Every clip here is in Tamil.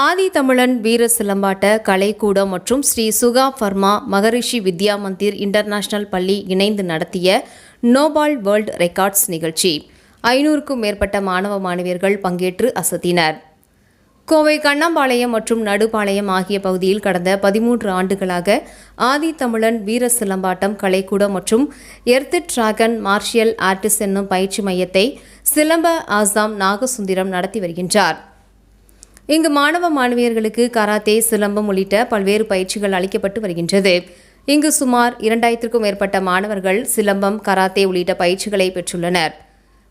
ஆதி தமிழன் வீர சிலம்பாட்ட கலைக்கூடம் மற்றும் ஸ்ரீ சுகா ஃபர்மா மகரிஷி வித்யா மந்திர் இன்டர்நேஷனல் பள்ளி இணைந்து நடத்திய நோபால் வேர்ல்ட் ரெக்கார்ட்ஸ் நிகழ்ச்சி 500க்கும் மேற்பட்ட மாணவ மாணவியர்கள் பங்கேற்று அசத்தினர். கோவை கண்ணம்பாளையம் மற்றும் நடுப்பாளையம் ஆகிய பகுதியில் கடந்த 13 ஆண்டுகளாக ஆதி தமிழன் வீர சிலம்பாட்டம் கலைக்கூடம் மற்றும் எர்த் டிராகன் மார்ஷியல் ஆர்டிஸ்ட் என்னும் பயிற்சி மையத்தை சிலம்ப ஆசாம் நாகசுந்தரம் நடத்தி வருகின்றார். இங்கு மாணவ மாணவியர்களுக்கு கராத்தே, சிலம்பம் உள்ளிட்ட பல்வேறு பயிற்சிகள் அளிக்கப்பட்டு வருகின்றது. இங்கு சுமார் 2000க்கும் மேற்பட்ட மாணவர்கள் சிலம்பம், கராத்தே உள்ளிட்ட பயிற்சிகளை பெற்றுள்ளனர்.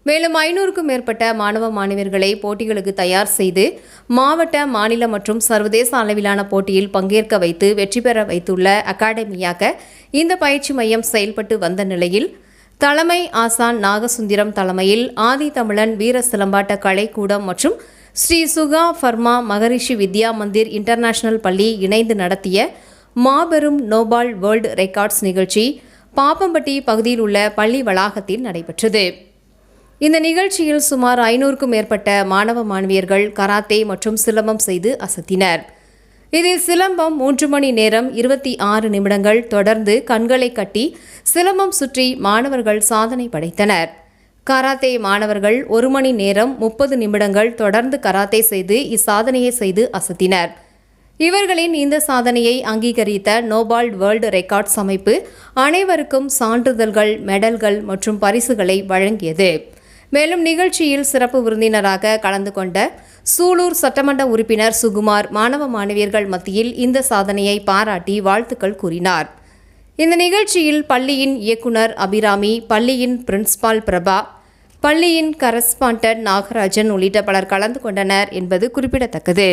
மேலும் 500க்கும் மேற்பட்ட மாணவ மாணவியர்களை போட்டிகளுக்கு தயார் செய்து மாவட்ட, மாநில மற்றும் சர்வதேச அளவிலான போட்டியில் பங்கேற்க வைத்து வெற்றி பெற வைத்துள்ள அகாடமியாக இந்த பயிற்சி மையம் செயல்பட்டு வந்த நிலையில் தலைமை ஆசான் நாகசுந்தரம் தலைமையில் ஆதி தமிழன் வீர சிலம்பாட்ட கலைக்கூடம் மற்றும் ஸ்ரீ சுகா ஃபர்மா மகரிஷி வித்யா மந்திர் இன்டர்நேஷனல் பள்ளி இணைந்து நடத்திய மாபெரும் நோபால் வேர்ல்ட் ரெக்கார்ட்ஸ் நிகழ்ச்சி பாப்பம்பட்டி பகுதியில் உள்ள பள்ளி வளாகத்தில் நடைபெற்றது. இந்த நிகழ்ச்சியில் சுமார் 500க்கும் மேற்பட்ட மாணவ மாணவியர்கள் கராத்தே மற்றும் சிலம்பம் செய்து அசத்தினர். இதில் சிலம்பம் 3 மணி நேரம் 26 நிமிடங்கள் தொடர்ந்து கண்களை கட்டி சிலம்பம் சுற்றி மாணவர்கள் சாதனை படைத்தனர். கராத்தே மாணவர்கள் 1 மணி நேரம் 30 நிமிடங்கள் தொடர்ந்து கராத்தே செய்து இச்சாதனையை செய்து அசத்தினர். இவர்களின் இந்த சாதனையை அங்கீகரித்த நோபால் வேர்ல்ட் ரெக்கார்ட்ஸ் அமைப்பு அனைவருக்கும் சான்றிதழ்கள், மெடல்கள் மற்றும் பரிசுகளை வழங்கியது. மேலும் நிகழ்ச்சியில் சிறப்பு விருந்தினராக கலந்து கொண்ட சூலூர் சட்டமன்ற உறுப்பினர் சுகுமார் மாணவ மாணவியர்கள் மத்தியில் இந்த சாதனையை பாராட்டி வாழ்த்துக்கள் கூறினார். இந்த நிகழ்ச்சியில் பள்ளியின் இயக்குனர் அபிராமி, பள்ளியின் பிரின்சிபால் பிரபா, பள்ளியின் கரஸ்பாண்டன்ட் நாகராஜன் உள்ளிட்ட பலர் கலந்து கொண்டனர் என்பது குறிப்பிடத்தக்கது.